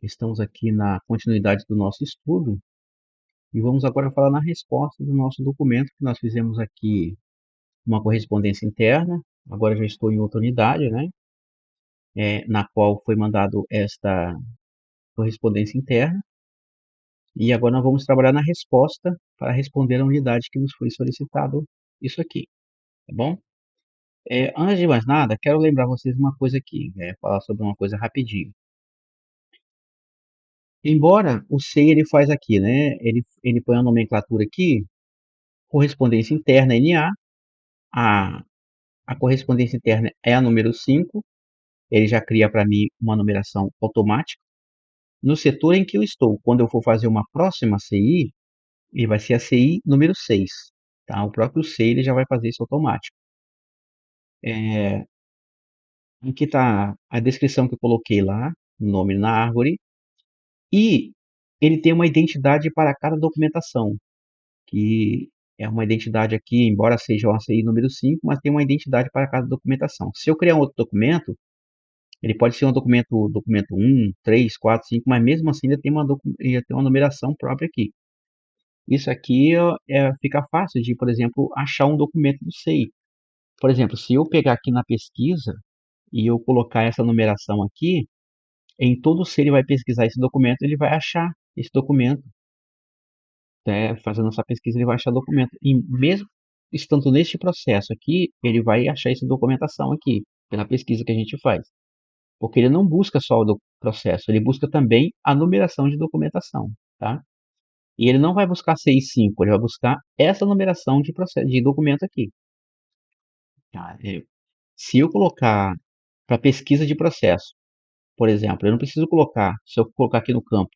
Estamos aqui na continuidade do nosso estudo e vamos agora falar na resposta do nosso documento que nós fizemos aqui uma correspondência interna. Agora já estou em outra unidade, né? Na qual foi mandado esta correspondência interna e agora nós vamos trabalhar na resposta para responder a unidade que nos foi solicitado isso aqui, tá bom? Antes de mais nada, quero lembrar vocês uma coisa aqui, falar sobre uma coisa rapidinho. Embora o SEI ele faz aqui, né? Ele põe a nomenclatura aqui, correspondência interna NA, a, a correspondência interna é a número 5, ele já cria para mim uma numeração automática. No setor em que eu estou, quando eu for fazer uma próxima CI, ele vai ser a CI número 6. Tá? O próprio SEI ele já vai fazer isso automático. Aqui está a descrição que eu coloquei lá, nome na árvore, e ele tem uma identidade para cada documentação, que é uma identidade aqui, embora seja uma CI número 5, mas tem uma identidade para cada documentação. Se eu criar um outro documento, ele pode ser um documento 1, 3, 4, 5, mas mesmo assim ainda tem uma numeração própria aqui. Isso aqui fica fácil de, por exemplo, achar um documento do SEI. Por exemplo, se eu pegar aqui na pesquisa e eu colocar essa numeração aqui, em todo o SEI ele vai pesquisar esse documento, ele vai achar esse documento. Fazendo essa pesquisa, ele vai achar documento. E mesmo estando neste processo aqui, ele vai achar essa documentação aqui, pela pesquisa que a gente faz. Porque ele não busca só o processo, ele busca também a numeração de documentação, tá? E ele não vai buscar 6.5, ele vai buscar essa numeração de processo, de documento aqui. Tá? Se eu colocar para pesquisa de processo, por exemplo, eu não preciso colocar, se eu colocar aqui no campo,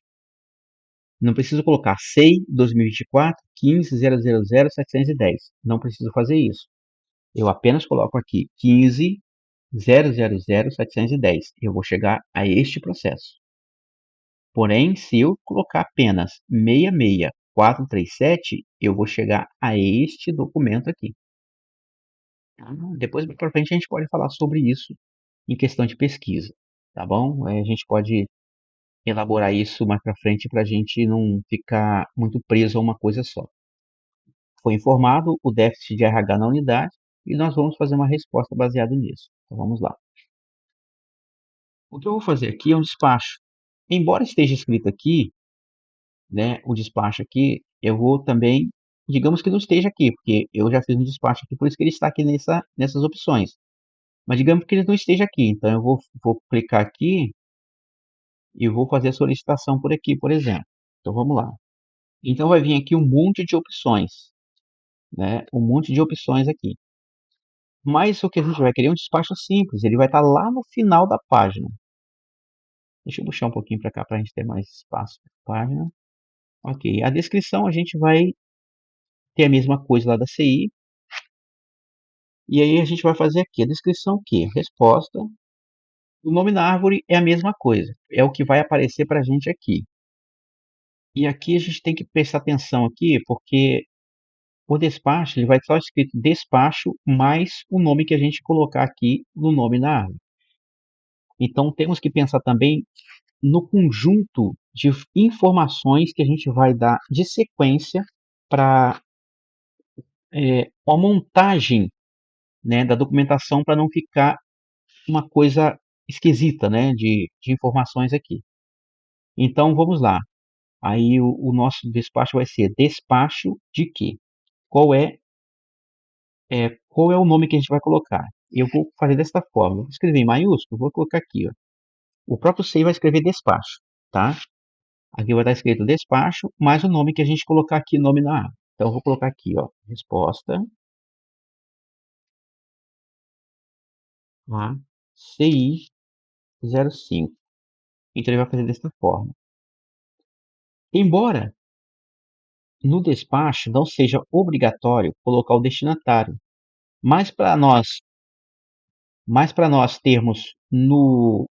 não preciso colocar SEI 2024 15.000.710. Não preciso fazer isso. Eu apenas coloco aqui 15.000.710. Eu vou chegar a este processo. Porém, se eu colocar apenas 66437, eu vou chegar a este documento aqui. Depois, para frente, a gente pode falar sobre isso em questão de pesquisa, tá bom? A gente pode elaborar isso mais para frente para a gente não ficar muito preso a uma coisa só. Foi informado o déficit de RH na unidade e nós vamos fazer uma resposta baseada nisso. Então vamos lá. O que eu vou fazer aqui é um despacho. Embora esteja escrito aqui, né, o despacho aqui, eu vou também, digamos que não esteja aqui, porque eu já fiz um despacho aqui, por isso que ele está aqui nessas opções. Mas digamos que ele não esteja aqui, então eu vou clicar aqui e vou fazer a solicitação por aqui, por exemplo. Então vamos lá. Então vai vir aqui um monte de opções, né? Um monte de opções aqui. Mas o que a gente vai querer é um despacho simples, ele vai estar lá no final da página. Deixa eu puxar um pouquinho para cá para a gente ter mais espaço na página. Ok, a descrição a gente vai ter a mesma coisa lá da CI. E aí a gente vai fazer aqui a descrição o quê? Resposta. O nome da árvore é a mesma coisa, é o que vai aparecer para a gente aqui. E aqui a gente tem que prestar atenção aqui, porque o despacho ele vai estar escrito despacho mais o nome que a gente colocar aqui no nome da árvore. Então temos que pensar também no conjunto de informações que a gente vai dar de sequência para a montagem, né, da documentação para não ficar uma coisa esquisita, né, de informações aqui. Então vamos lá. Aí o nosso despacho vai ser despacho de quê? Qual é, qual é o nome que a gente vai colocar? Eu vou fazer desta forma. Vou escrever em maiúsculo, vou colocar aqui. Ó. O próprio SEI vai escrever despacho, tá? Aqui vai estar escrito despacho, mais o nome que a gente colocar aqui, nome na aba. Então eu vou colocar aqui, ó, resposta a CI 05. Então ele vai fazer desta forma. Embora no despacho não seja obrigatório colocar o destinatário, mas para nós termos no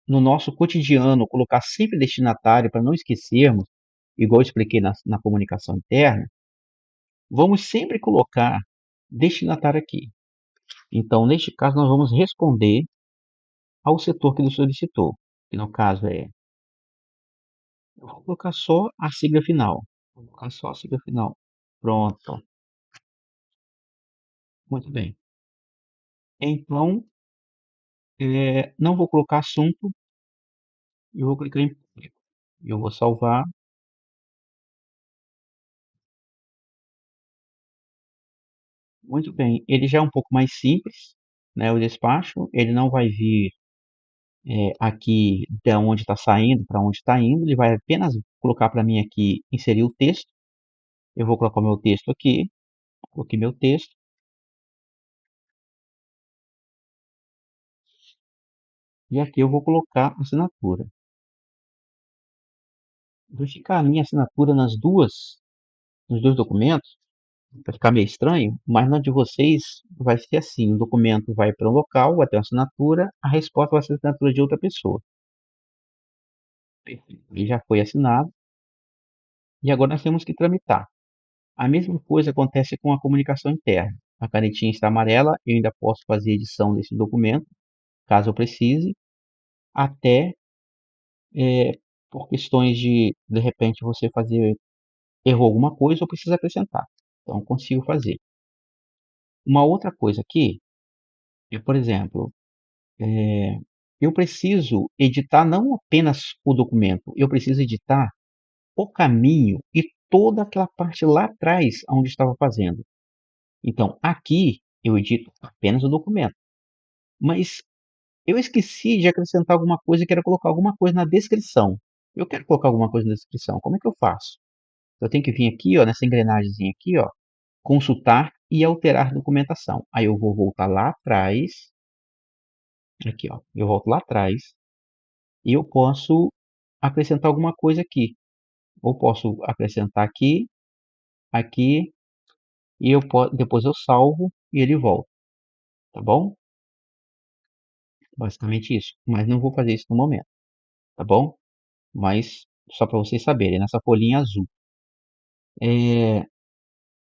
nosso cotidiano, colocar sempre destinatário para não esquecermos, igual eu expliquei na comunicação interna, vamos sempre colocar destinatário aqui. Então, neste caso, nós vamos responder ao setor que nos solicitou, que no caso é Eu vou colocar só a sigla final. Vou colocar só a sigla final. Pronto. Muito bem. Então, não vou colocar assunto, eu vou clicar em público. Eu vou salvar. Muito bem. Ele já é um pouco mais simples, né? O despacho. Ele não vai vir aqui de onde está saindo para onde está indo. Ele vai apenas colocar para mim aqui, inserir o texto. Eu vou colocar o meu texto aqui. Coloquei meu texto. E aqui eu vou colocar a assinatura. Vai ficar a minha assinatura nos dois documentos. Vai ficar meio estranho, mas na de vocês vai ser assim: o documento vai para um local, vai ter uma assinatura, a resposta vai ser a assinatura de outra pessoa. Ele já foi assinado e agora nós temos que tramitar. A mesma coisa acontece com a comunicação interna. A canetinha está amarela, eu ainda posso fazer edição desse documento, caso eu precise, até por questões de repente, você fazer, errou alguma coisa ou precisa acrescentar. Então, consigo fazer. Uma outra coisa aqui, por exemplo, eu preciso editar não apenas o documento, eu preciso editar o caminho e toda aquela parte lá atrás onde estava fazendo. Então, aqui eu edito apenas o documento. Mas eu esqueci de acrescentar alguma coisa e quero colocar alguma coisa na descrição. Eu quero colocar alguma coisa na descrição. Como é que eu faço? Eu tenho que vir aqui, ó, nessa engrenagemzinha aqui, ó, consultar e alterar documentação. Aí eu vou voltar lá atrás, aqui, ó, eu volto lá atrás e eu posso acrescentar alguma coisa aqui. Ou posso acrescentar aqui, aqui, e depois eu salvo e ele volta, tá bom? Basicamente isso. Mas não vou fazer isso no momento, tá bom? Mas só para vocês saberem, nessa folhinha azul. É,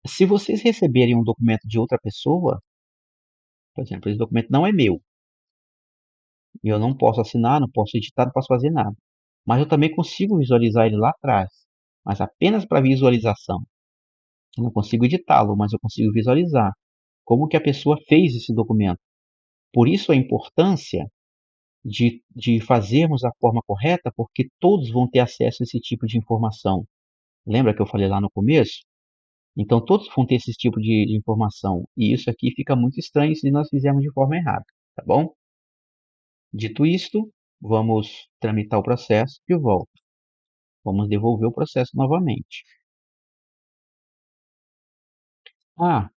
se vocês receberem um documento de outra pessoa, por exemplo, esse documento não é meu, e eu não posso assinar, não posso editar, não posso fazer nada. Mas eu também consigo visualizar ele lá atrás, mas apenas para visualização. Eu não consigo editá-lo, mas eu consigo visualizar como que a pessoa fez esse documento. Por isso a importância de fazermos a forma correta, porque todos vão ter acesso a esse tipo de informação. Lembra que eu falei lá no começo? Então todos vão ter esse tipo de informação. E isso aqui fica muito estranho se nós fizermos de forma errada, tá bom? Dito isto, vamos tramitar o processo e volto. Vamos devolver o processo novamente. Ah,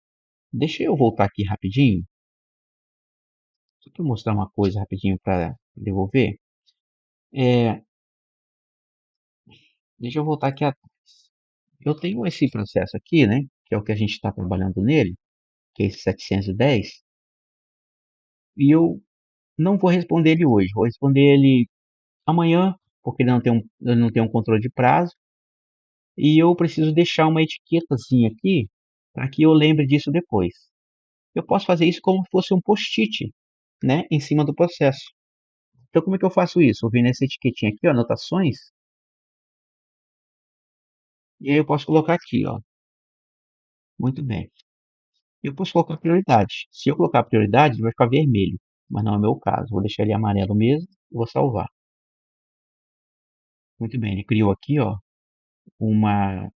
deixa eu voltar aqui rapidinho, só para mostrar uma coisa rapidinho para devolver. É, deixa eu voltar aqui atrás. Eu tenho esse processo aqui, né? Que é o que a gente está trabalhando nele, que é esse 710, e eu não vou responder ele hoje. Vou responder ele amanhã, porque ele não tem um controle de prazo. E eu preciso deixar uma etiquetazinha aqui para que eu lembre disso depois. Eu posso fazer isso como se fosse um post-it, né, em cima do processo. Então, como é que eu faço isso? Eu venho nessa etiquetinha aqui, ó, anotações, e aí eu posso colocar aqui, ó. Muito bem. Eu posso colocar prioridade. Se eu colocar prioridade, ele vai ficar vermelho, mas não é o meu caso. Vou deixar ele amarelo mesmo e vou salvar. Muito bem, ele criou aqui, ó, uma,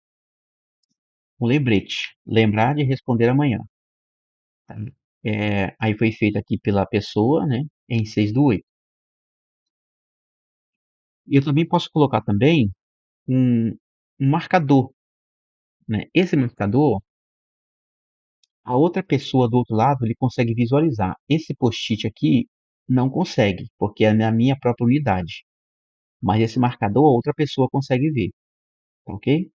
um lembrete. Lembrar de responder amanhã. Tá? Aí foi feito aqui pela pessoa, né, em 6 do 8. E eu também posso colocar também um, um marcador, né? Esse marcador, a outra pessoa do outro lado, ele consegue visualizar. Esse post-it aqui não consegue, porque é na minha própria unidade. Mas esse marcador, a outra pessoa consegue ver, tá ok?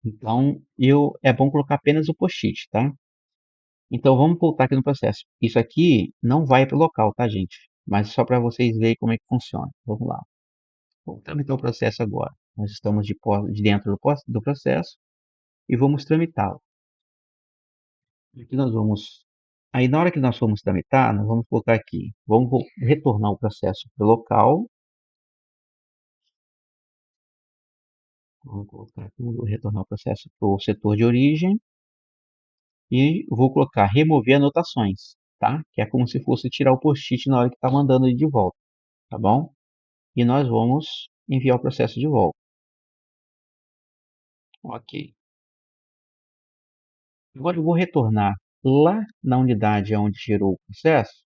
Então, é bom colocar apenas o post-it, tá? Então, vamos voltar aqui no processo. Isso aqui não vai para o local, tá, gente? Mas só para vocês verem como é que funciona. Vamos lá. Voltamos então ao processo agora. Nós estamos de dentro do processo e vamos tramitá-lo. Aqui nós vamos. Aí, na hora que nós formos tramitar, nós vamos colocar aqui. Vamos retornar o processo para o local. Vou colocar tudo, retornar o processo para o setor de origem e vou colocar remover anotações, tá? Que é como se fosse tirar o post-it na hora que está mandando ele de volta, tá bom? E nós vamos enviar o processo de volta. Ok. Agora eu vou retornar lá na unidade onde gerou o processo.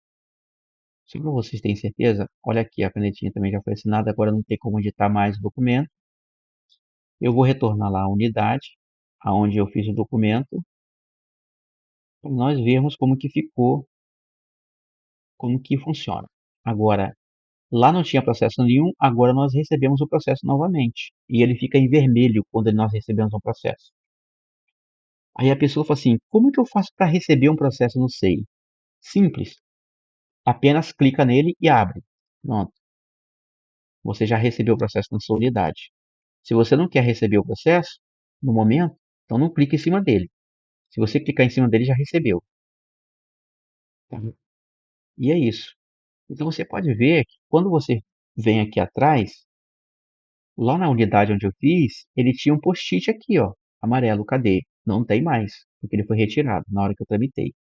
Se vocês têm certeza, olha aqui, a canetinha também já foi assinada, agora não tem como editar mais o documento. Eu vou retornar lá a unidade, aonde eu fiz o documento, para nós vermos como que ficou, como que funciona. Agora, lá não tinha processo nenhum, agora nós recebemos o processo novamente. E ele fica em vermelho quando nós recebemos um processo. Aí a pessoa fala assim, como que eu faço para receber um processo no SEI? Simples, apenas clica nele e abre. Pronto, você já recebeu o processo na sua unidade. Se você não quer receber o processo, no momento, então não clique em cima dele. Se você clicar em cima dele, já recebeu. Tá? E é isso. Então você pode ver que quando você vem aqui atrás, lá na unidade onde eu fiz, ele tinha um post-it aqui, ó, amarelo, cadê? Não tem mais, porque ele foi retirado na hora que eu tramitei.